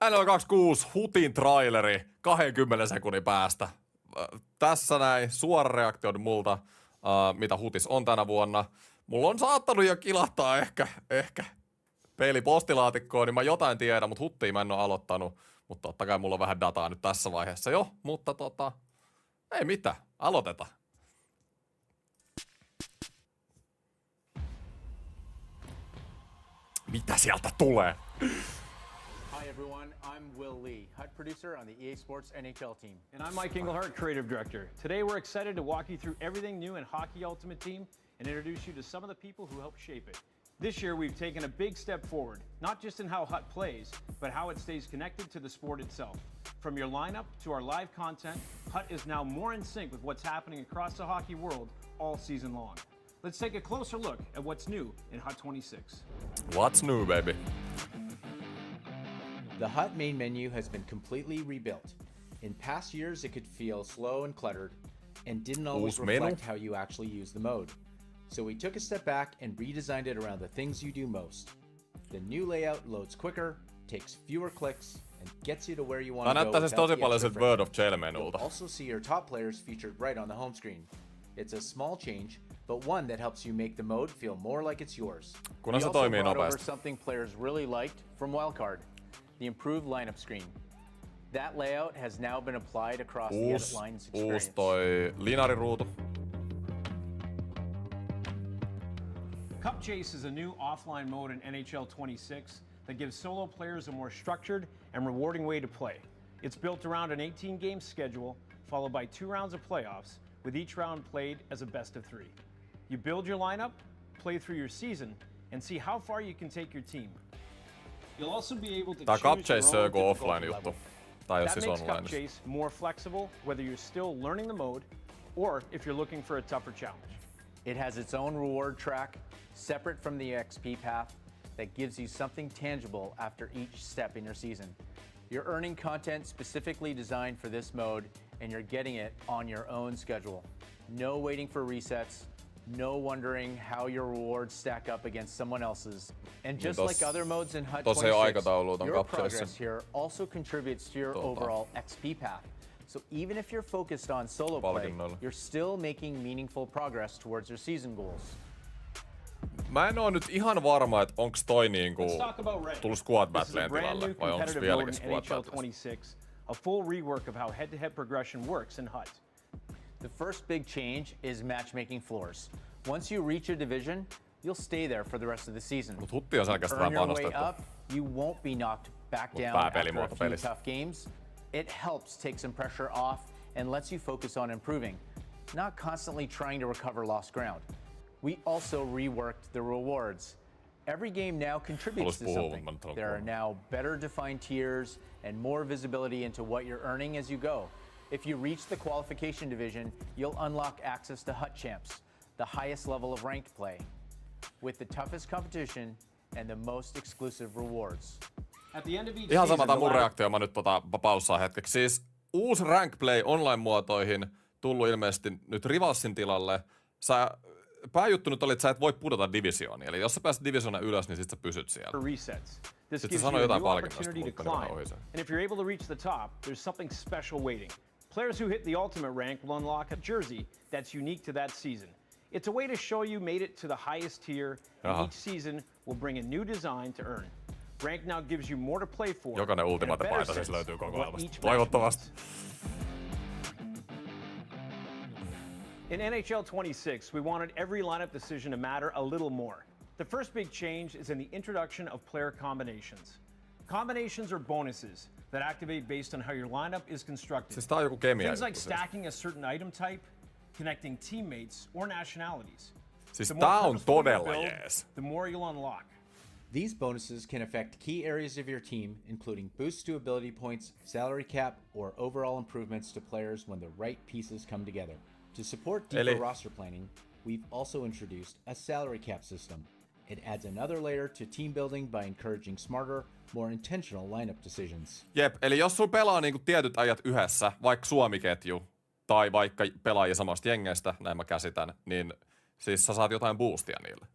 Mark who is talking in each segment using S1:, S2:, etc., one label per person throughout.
S1: NL26 Hutin traileri 20 sekunnin päästä. Tässä näin suora reaktio multa, mitä Hutis on tänä vuonna. Mulla on saattanut jo kilahtaa ehkä peili postilaatikkoon, niin mä jotain tiedän, mutta Huttia mä en ole aloittanut. Mutta totta kai mulla on vähän dataa nyt tässä vaiheessa jo, mutta ei mitään, aloitetaan. Mitä sieltä tulee?
S2: Hi everyone, I'm Will Lee, HUT producer on the EA Sports NHL team.
S3: And I'm Mike Engelhart, creative director. Today we're excited to walk you through everything new in Hockey Ultimate Team and introduce you to some of the people who helped shape it. This year we've taken a big step forward, not just in how HUT plays, but how it stays connected to the sport itself. From your lineup to our live content, HUT is now more in sync with what's happening across the hockey world all season long. Let's take a closer look at what's new in HUT 26.
S1: What's new, baby?
S2: The HUT main menu has been completely rebuilt. In past years, it could feel slow and cluttered and didn't always reflect how you actually use the mode. So we took a step back and redesigned it around the things you do most. The new layout loads quicker, takes fewer clicks, and gets you to where you want to go.
S1: Näyttää siis tosi paljon sit Word of Jail-menulta.
S2: You'll also see your top players featured right on the home screen. It's a small change, but one that helps you make the mode feel more like it's yours.
S1: Kunhan se toimii nopeasti.
S4: Something players really liked from Wildcard, the improved lineup screen. That layout has now been applied across the edit lines experience.
S1: Uusi toi linariruutu.
S3: Cup Chase is a new offline mode in NHL 26 that gives solo players a more structured and rewarding way to play. It's built around an 18-game schedule, followed by 2 rounds of playoffs, with each round played as a best-of-3. You build your lineup, play through your season, and see how far you can take your team. You'll also be able to
S1: Tää Cup
S3: choose
S1: Chase
S3: your own
S1: on
S3: difficulty
S1: offline
S3: level.
S1: juttu. Tai jos
S3: That
S1: siis
S3: makes Cup
S1: online.
S3: Chase more flexible, whether you're still learning the mode or if you're looking for a tougher challenge.
S4: It has its own reward track, separate from the XP path, that gives you something tangible after each step in your season. You're earning content specifically designed for this mode, and you're getting it on your own schedule. No waiting for resets, no wondering how your rewards stack up against someone else's. And just like other modes in HUT 26, your progress here also contributes to your overall XP path. So even if you're focused on solo play, you're still making meaningful progress towards your season goals.
S1: Mä en oo nyt ihan varma, että onks toi niinku tullut Squad Battleen tilalle, vai onks vieläkin Squad Battles?
S3: A full rework of how head-to-head progression works in HUT.
S4: The first big change is matchmaking floors. Once you reach a division, you'll stay there for the rest of the season.
S1: Mut Hutti on selkeästi vähän
S4: Earn your way
S1: panostettu.
S4: up, you won't be knocked back down after a few tough games. It helps take some pressure off and lets you focus on improving, not constantly trying to recover lost ground. We also reworked the rewards. Every game now contributes to something. There are now better defined tiers and more visibility into what you're earning as you go. If you reach the qualification division, you'll unlock access to HUT Champs, the highest level of ranked play, with the toughest competition and the most exclusive rewards.
S3: At the end of each
S1: Ihan sama
S3: season,
S1: tää mun reaktio, mä nyt paussaa hetkeksi. Siis uusi Rank Play online-muotoihin tullut ilmeisesti nyt Rivalsin tilalle. Pääjuttu nyt oli, että sä et voi pudota divisiooniin. Eli jos sä pääset divisioonan ylös, niin sit sä pysyt siellä. Sitten se sanoi jotain palkinnosta, mutta meni vähän ohi sen.
S3: And if you're able to reach the top, there's something special waiting. Players who hit the ultimate rank will unlock a jersey that's unique to that season. It's a way to show you made it to the highest tier, and each season will bring a new design to earn. Rank now gives you more to play for.
S1: Jokainen Ultimate-paita siis löytyy kokoelmasta. Toivottavasti.
S3: In NHL 26, we wanted every lineup decision to matter a little more. The first big change is in the introduction of player combinations. Combinations are bonuses that activate based on how your lineup is constructed.
S1: Siis tää on joku kemia.
S3: Things like stacking a certain item type, connecting teammates, or nationalities.
S1: Siis tää on todella jees.
S3: The more you'll unlock.
S2: These bonuses can affect key areas of your team, including boosts to ability points, salary cap, or overall improvements to players when the right pieces come together. To support deeper roster planning, we've also introduced a salary cap system. It adds another layer to team building by encouraging smarter, more intentional lineup decisions.
S1: Jep, eli jos sulla pelaa niinku tietyt ajat yhdessä, vaikka Suomi-ketju, tai vaikka pelaajia samasta jengeistä, näin mä käsitän, niin siis sä saat jotain boostia niille.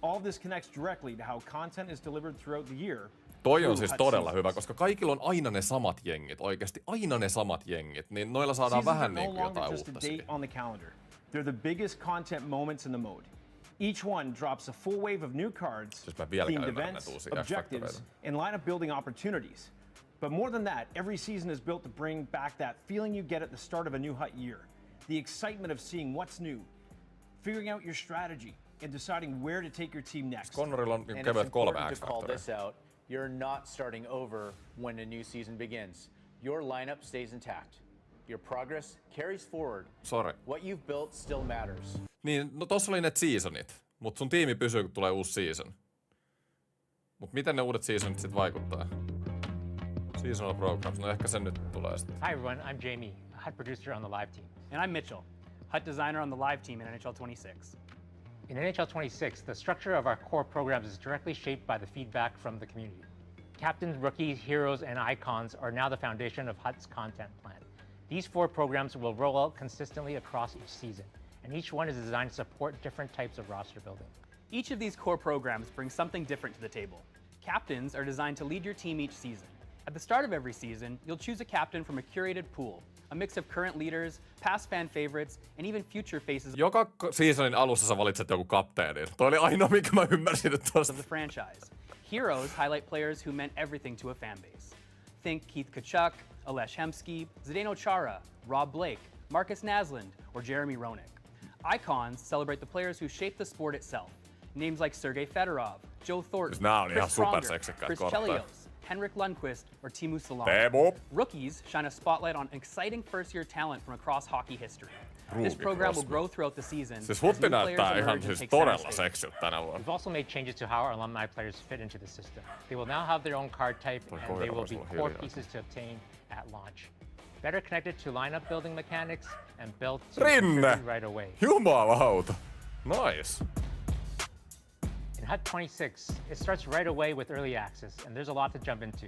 S3: All this connects directly to how content is delivered throughout the year,
S1: Toi on siis todella hyvä, koska kaikilla on aina ne samat jengit, oikeasti aina ne samat jengit, niin noilla saadaan
S3: Seasons
S1: vähän
S3: are
S1: niin
S3: no
S1: kuin
S3: longer
S1: jotain
S3: just a
S1: uutta
S3: date
S1: siihen.
S3: on the calendar. They're the biggest content moments in the mode. Each one drops a full wave of new cards,
S1: Siis mä vieläkään
S3: themed
S1: ymmärrän
S3: events,
S1: näitä uusia
S3: objectives,
S1: X-Factoreita.
S3: and lineup building opportunities. But more than that, every season is built to bring back that feeling you get at the start of a new HUT year. The excitement of seeing what's new, figuring out your strategy, and deciding where to take your team next.
S1: Connorilla on
S4: And it's
S1: kevyet 3
S4: important to call
S1: X-Factoria.
S4: this out. You're not starting over when a new season begins. Your lineup stays intact. Your progress carries forward.
S1: Sori.
S4: What you've built still matters.
S1: Niin, no tossa oli ne seasonit, mut sun tiimi pysyy, kun tulee uusi season. Mut miten ne uudet seasonit sit vaikuttaa? Seasonal programs, no ehkä se nyt tulee sit.
S5: Hi everyone, I'm Jamie, a HUT producer on the live team.
S6: And I'm Mitchell, HUT designer on the live team in NHL 26.
S5: In NHL 26, the structure of our core programs is directly shaped by the feedback from the community. Captains, rookies, heroes, and icons are now the foundation of HUT's content plan. These 4 programs will roll out consistently across each season, and each one is designed to support different types of roster building.
S6: Each of these core programs brings something different to the table. Captains are designed to lead your team each season. At the start of every season, you'll choose a captain from a curated pool, a mix of current leaders, past fan favorites, and even future faces
S1: Joka seasonin alussa sä valitset joku kapteenin. Toi oli ainoa, minkä mä ymmärsin nyt tosta.
S6: of the franchise. Heroes highlight players who meant everything to a fan base. Think Keith Tkachuk, Alesh Hemsky, Zdeno Chara, Rob Blake, Marcus Naslund, or Jeremy Roenick. Icons celebrate the players who shaped the sport itself. Names like Sergei Fedorov, Joe Thornton,
S1: Siis nää on ihan
S6: Chris Pronger,
S1: superseksikkäät
S6: Chris
S1: kortteja.
S6: Chelios, Henrik Lundqvist, or Teemu Salon.
S1: Teemu.
S6: Rookies shine a spotlight on exciting first-year talent from across hockey history. This
S1: Ruuki
S6: program will
S1: Crosby.
S6: grow throughout the season.
S1: Siis
S6: as
S1: Hutti
S6: new players
S1: näyttää
S6: emerge
S1: ihan
S6: and
S1: siis
S6: take center
S1: todella
S6: stage.
S1: seksiltä tänä vuonna.
S5: We've also made changes to how our alumni players fit into the system. They will now have their own card type, and they will be core pieces to obtain at launch. Better connected to lineup building mechanics and built to
S1: Rinne!
S5: contribute right away.
S1: Jumalauta. Nice.
S5: In HUT 26, it starts right away with early access, and there's a lot to jump into.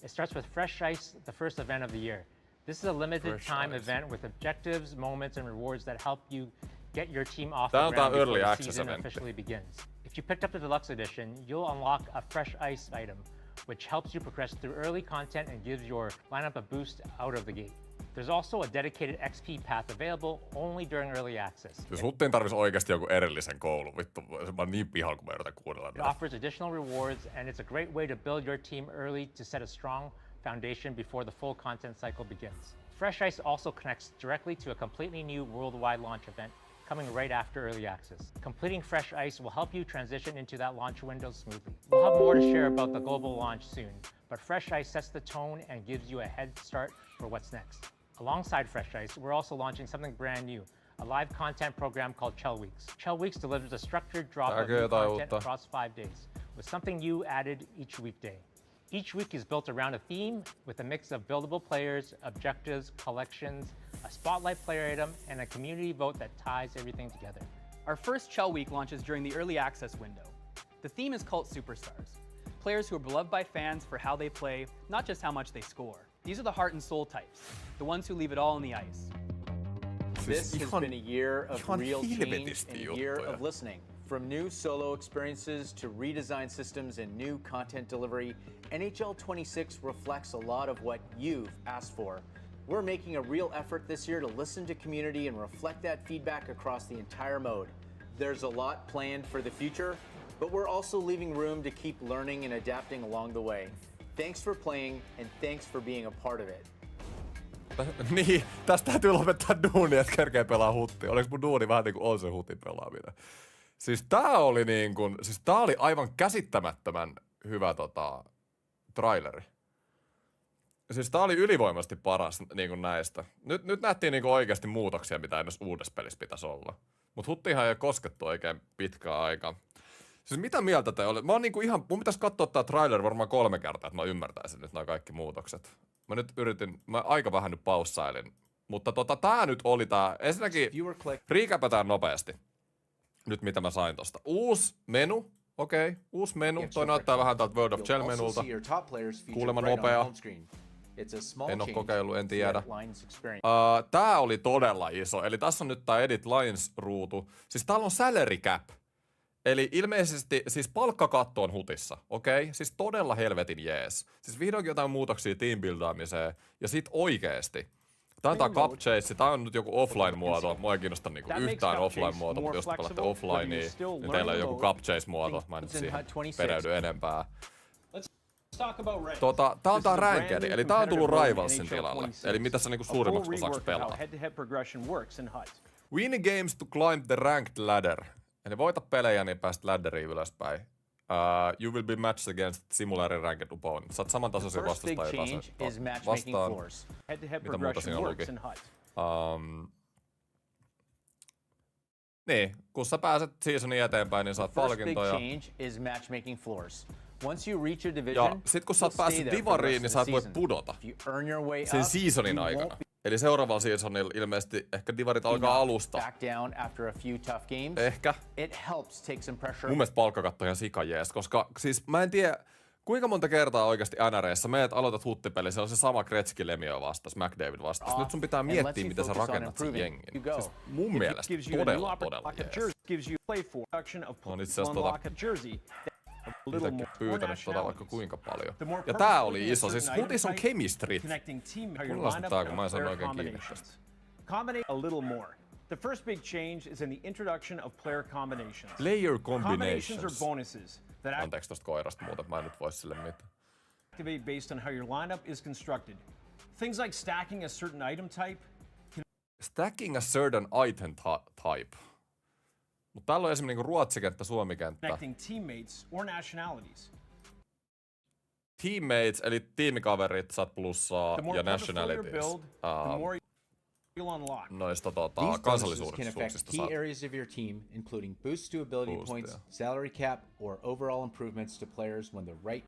S5: It starts with Fresh Ice, the first event of the year. This is a limited
S1: Fresh
S5: time
S1: Ice.
S5: event with objectives, moments, and rewards that help you get your team off
S1: Tää
S5: the
S1: on
S5: ground
S1: tää
S5: before
S1: early
S5: the
S1: access
S5: season
S1: eventti.
S5: officially begins. If you picked up the deluxe edition, you'll unlock a Fresh Ice item, which helps you progress through early content and gives your lineup a boost out of the gate. There's also a dedicated XP path available only during early access.
S1: Siis Huttiin tarvis oikeesti joku erillisen koulun. Vittu, mä oon niin pihalla, kun mä yritän kuunnella
S5: It
S1: näitä.
S5: offers additional rewards, and it's a great way to build your team early to set a strong foundation before the full content cycle begins. Fresh Ice also connects directly to a completely new worldwide launch event coming right after early access. Completing Fresh Ice will help you transition into that launch window smoothly. We'll have more to share about the global launch soon, but Fresh Ice sets the tone and gives you a head start for what's next. Alongside Fresh Ice, we're also launching something brand new, a live content program called Chell Weeks. Chell Weeks delivers a structured drop of new content across 5 days, with something new added each weekday. Each week is built around a theme with a mix of buildable players, objectives, collections, a spotlight player item, and a community vote that ties everything together.
S6: Our first Chell Week launches during the early access window. The theme is Cult Superstars, players who are beloved by fans for how they play, not just how much they score. These are the heart and soul types, the ones who leave it all on the ice.
S4: This has been a year of
S1: ihan
S4: real change
S1: helvetisti
S4: and a year
S1: juttuja.
S4: of listening. From new solo experiences to redesigned systems and new content delivery, NHL 26 reflects a lot of what you've asked for. We're making a real effort this year to listen to community and reflect that feedback across the entire mode. There's a lot planned for the future, but we're also leaving room to keep learning and adapting along the way. Thanks for playing and thanks for being a part of it.
S1: Niin, tästä täytyy lopettaa duunia, että kerkee pelaa Huttia. Oliks mun duuni vähän niinku on se Hutin pelaaminen? Siis tää oli niinku, siis tää oli aivan käsittämättömän hyvä traileri. Siis tää oli ylivoimaisesti paras niinku näistä. Nyt nähtiin niinku oikeasti muutoksia, mitä edes uudessa pelissä pitäisi olla. Mut Huttihan ei ole koskettu oikein pitkään aikaa. Siis mitä mieltä te olette? Mä oon niinku ihan, mun pitäisi katsoa tää trailer varmaan 3 kertaa, että mä ymmärtäisin nyt nämä kaikki muutokset. Mä aika vähän nyt paussailin. Mutta tää nyt oli tää, ensinnäkin recapatään nopeasti. Nyt mitä mä sain tosta. Uusi menu, okei. Uusi menu, toi näyttää vähän tältä World of Shell-menulta. Kuulemma nopea. En oo kokeillut, en tiedä. Tää oli todella iso, eli tässä on nyt tää Edit Lines-ruutu. Siis täällä on salary cap. Eli ilmeisesti siis palkkakatto on hutissa, okei? Siis todella helvetin jees. Siis vihdoinkin jotain muutoksia teambuildaamiseen ja sit oikeesti. Tää on tää Cup Chase, tää on nyt joku offline-muoto. Mua ei kiinnosta niinku yhtään offline-muoto, mutta jos te pelatte offlinea, niin teillä on joku Cup Chase-muoto. Mä en nyt siihen pereydy enempää. Tää on tää rankedi, eli tää on tullut Rivalsin tilalle. Eli mitä sä niinku suurimmaksi osaksi pelaa. Win games to climb the ranked ladder. Eli voita pelejä, niin pääst ladderiin ylöspäin. You will be matched against similar ranked opponents. Saat samantasoisia vastustajia vastaan. Mitä muuta siinä luki? Niin, kun sä pääset seasonin eteenpäin, niin saat palkintoja. Ja sit kun sä oot päässyt divariin, niin sä et voi pudota sen seasonin aikana. Eli seuraavalla seasonilla ilmeisesti ehkä divarit alkaa alusta. Ehkä. Mun mielestä palkkakatto on ihan sikajees, koska siis mä en tiedä, kuinka monta kertaa oikeasti NR:ssä meet aloitat huttipeli, se on se sama Gretzky Lemieux vastas, McDavid vastas. Nyt sun pitää miettiä, miten sä rakennat sen jengin. Siis mun mielestä todella jees. On itse asiassa itsekin pyytänyt vaikka kuinka paljon. Ja tää oli iso, siis hutis on chemistry. Kuunnellaan tää, kun mä en saanut oikein kiinni tästä.
S3: The first big change is in the introduction of player combinations.
S1: Player
S3: Combinations are
S1: combinations.
S3: bonuses that
S1: Anteeksi tosta koirasta muuten, mä en nyt vois sille mitään.
S3: activate based on how your lineup is constructed. Things like stacking a certain item type.
S1: Stacking a certain item type. Mut täällä on esimerkiksi niinku ruotsikenttä, suomikenttä.
S3: Connecting teammates or nationalities.
S1: Teammates, eli tiimikaverit, saat plussaa
S3: The more
S1: ja
S3: purposeful your
S1: nationalities.
S3: build, the more you'll unlock.
S1: Noista
S2: These bonuses can
S1: kansallisuuksista
S2: affect
S1: saat.
S2: key areas of your team, including boost to ability
S1: Boost,
S2: points,
S1: yeah.
S2: salary cap, or overall improvements to players when the right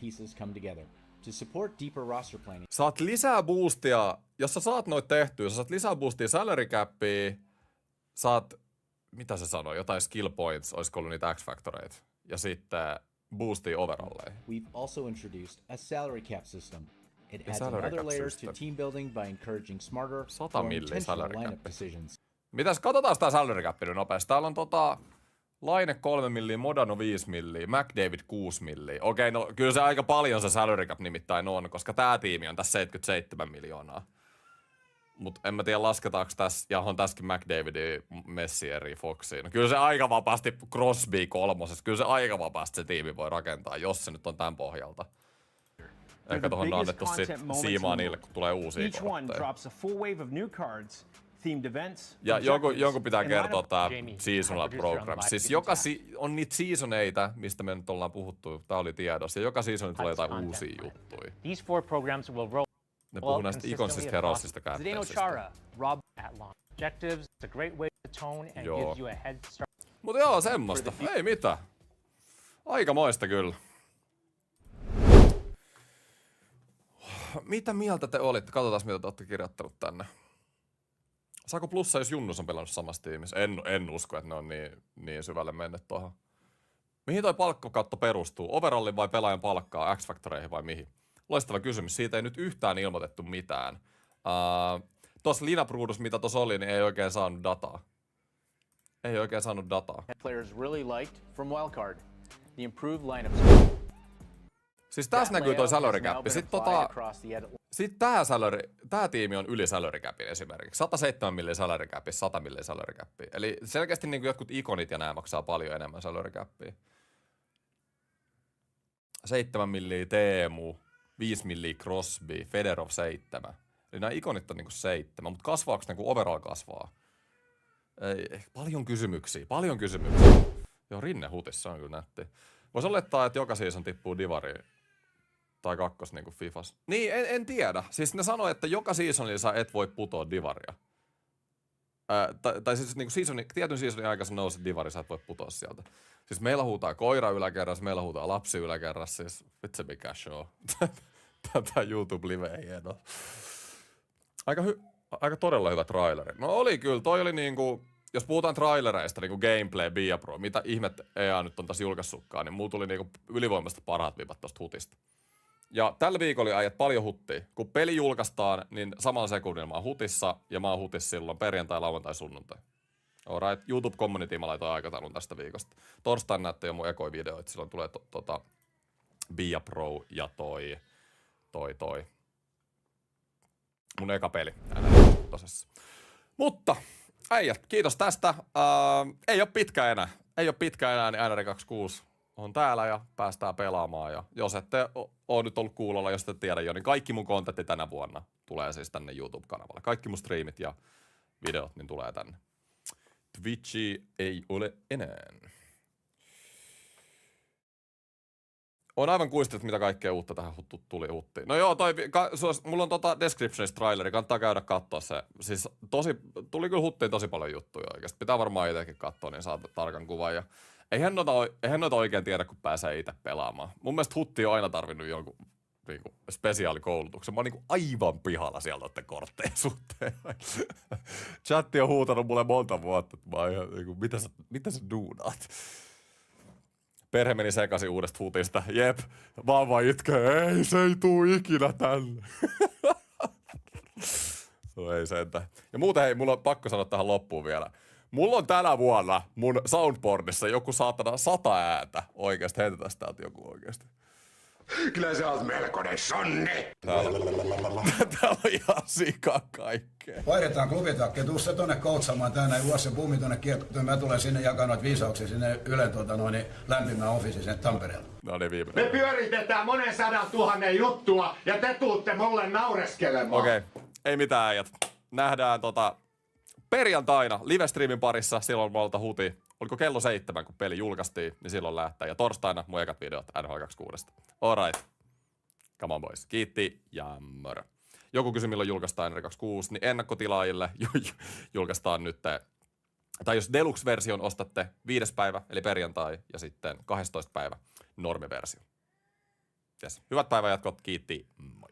S2: pieces come together. To support deeper roster planning,
S1: Saat lisää boostia, jos sä saat noit tehtyä, sä saat lisää boostia salary cappia, saat, mitä se sanoi, jotain skill points, olisiko ollut niitä X-factoreita, ja sitten boostia overalleen.
S2: we've also introduced a salary cap system. It adds
S1: salary
S2: another
S1: cap
S2: layer
S1: system.
S2: to team building by encouraging smarter,
S1: 100
S2: more
S1: milliä
S2: intentional
S1: salary
S2: lineup
S1: cap.
S2: decisions.
S1: Mitäs, katsotaan tää salary cap nyt nopeasti. Täällä on Laine 3 milliä, Modano 5 milliä, McDavid 6 milliä. Okei, no kyllä se aika paljon se salary cap nimittäin on, koska tää tiimi on tässä 77 miljoonaa. Mut en mä tiedä lasketaanko tässä, ja on tässäkin McDavidi, Messieri, Foxi. No kyllä se aika vapaasti Crosby kolmosessa, kyllä se aika vapaasti se tiimi voi rakentaa, jos se nyt on tämän pohjalta. Ehkä tohon on annettu sit siimaa niille, kun tulee uusia
S3: Each one
S1: kortteja.
S3: drops a full wave of new cards, themed events,
S1: Ja jonkun pitää
S3: and lineup-
S1: kertoa tää
S5: Jamie,
S1: seasonal
S5: producer on
S1: program.
S5: live
S1: Siis
S5: feed
S1: on niitä seasoneita, mistä me nyt ollaan puhuttu, tää oli tiedossa. Ja joka seasoni tulee jotain
S5: content
S1: uusia
S5: plan.
S1: juttuja.
S5: These 4 programs will roll
S1: Ne puhuu näistä ikonsista herosista
S6: Zdeno
S1: käppeistä.
S6: Chara, Rob
S5: at launch. Objectives, it's a great way to tone and
S1: Joo.
S5: gives you a head start.
S1: Mut joo, semmoista. Ei mitään. Aikamoista kyllä. Mitä mieltä te olitte? Katsotaan, mitä te olette kirjoittanut tänne. Saako plussa, jos Junnus on pelannut samassa tiimissä? En usko, että ne on niin syvälle mennyt tuohon. Mihin toi palkkakatto perustuu? Overallin vai pelaajan palkkaa? X-Factoreihin vai mihin? Loistava kysymys. Siitä ei nyt yhtään ilmoitettu mitään. Tuossa linapruudussa, mitä tuossa oli, niin ei oikein saanut dataa. Ei oikein saanut dataa.
S4: Players really liked from Wildcard. The improved lineups.
S1: Siis tässä näkyy toi salary cap. Sitten tää tiimi on yli salary capin esimerkiksi. 107 milliä salary capin, 100 milliä salary capin. Eli selkeästi niin jotkut ikonit ja nämä maksaa paljon enemmän salary capia. 7 milliä Teemu, 5 milliä Crosby, Fedorov 7. Eli nämä ikonit on niinku 7, mutta kasvaako ne kun overall kasvaa? Ei, paljon kysymyksiä. Joo, Rinne hutissa on kyllä nätti. Voisi olettaa, että joka season tippuu divariin. Tai kakkos niinku Fifas. Niin, en tiedä. Siis ne sanoi, että joka seasonilla sä et voi putoa divaria. Tai siis niinku tietyn seasonin aikana sä nouset divari, sä et voi putoa sieltä. Siis meillä huutaa koira yläkerrassa, meillä huutaa lapsi yläkerrassa. Siis vitsi mikä show. Tätä YouTube-live ei hienoa. Aika todella hyvä traileri. No oli kyllä, toi oli niinku... Jos puhutaan trailereista, niinku gameplay, Bia Pro, mitä ihmet EA nyt on tässä julkaissutkaan, niin mulla tuli niinku ylivoimasta parhaat vipat tosta hutista. Ja tällä viikolla oli ajat paljon huttia. Kun peli julkaistaan, niin samalla sekunnilla mä oon hutissa, ja mä oon hutissa silloin perjantai, lauantai, sunnuntai. Alright, YouTube Community mä laitoin aikataulun tästä viikosta. Torstaina näette jo mun ekoi videoita, silloin tulee Bia Pro ja toi. Mun eka peli. Mutta äijät, kiitos tästä. Ei oo pitkä enää, niin NR 26 on täällä ja päästään pelaamaan. Ja jos ette ole nyt ollut kuulolla, jos ette tiedä jo, niin kaikki mun kontentti tänä vuonna tulee siis tänne YouTube-kanavalle. Kaikki mun streamit ja videot niin tulee tänne. Twitchi ei ole enää. On aivan kuistettu, mitä kaikkea uutta tähän tuli huttiin. No joo, mulla on descriptionissa traileri, kannattaa käydä katsoa se. Siis tuli kyllä huttiin tosi paljon juttuja oikeasti. Pitää varmaan itsekin katsoa, niin saat tarkan kuvan. Ja eihän noita oikein tiedä, kun pääsee itse pelaamaan. Mun mielestä hutti on aina tarvinnut jonkun niinku spesiaalikoulutuksen. Mä oon niinku aivan pihalla sieltä noiden korttejen suhteen. Chatti on huutanut mulle monta vuotta, että mä oon ihan niinku, mitä sä duunaat? Perhe meni sekaisin uudesta hutista. Jep, vauva itkee. Ei, se ei tuu ikinä tänne. No ei sentään. Ja muuten hei, mulla on pakko sanoa tähän loppuun vielä. Mulla on tänä vuonna mun soundboardissa joku saatana 100 ääntä. Oikeesti, heitetään täältä joku oikeesti.
S7: Kyllä sä oot melkoinen sonni.
S1: Täällä on ihan sika kaikkea.
S8: Vaihdetaan klubitakki, tuu se tonne koutsaamaan tänne, juo se bumi tonne kiekkoon. Mä tulen sinne jakaa noita viisauksia sinne Ylen lämpimään offiisiin sinne Tampereella.
S1: No niin, viimeinen.
S7: Me pyöritetään monen 100 000 juttua ja te tuutte mulle naureskelemaan.
S1: Okei, ei mitään äijät. Nähdään perjantaina livestreamin parissa, silloin malta huti. Oliko kello 7, kun peli julkaistiin, niin silloin lähtee. Ja torstaina mun ekat videot NHL26. Alright. Come on boys. Kiitti ja moro. Joku kysyi, milloin julkaistaan NHL26, niin ennakkotilaajille julkaistaan nyt. Tai jos Deluxe-version ostatte 5. päivä, eli perjantai, ja sitten 12. päivä normiversio. Yes. Hyvät päivänjatkot, kiitti, moi.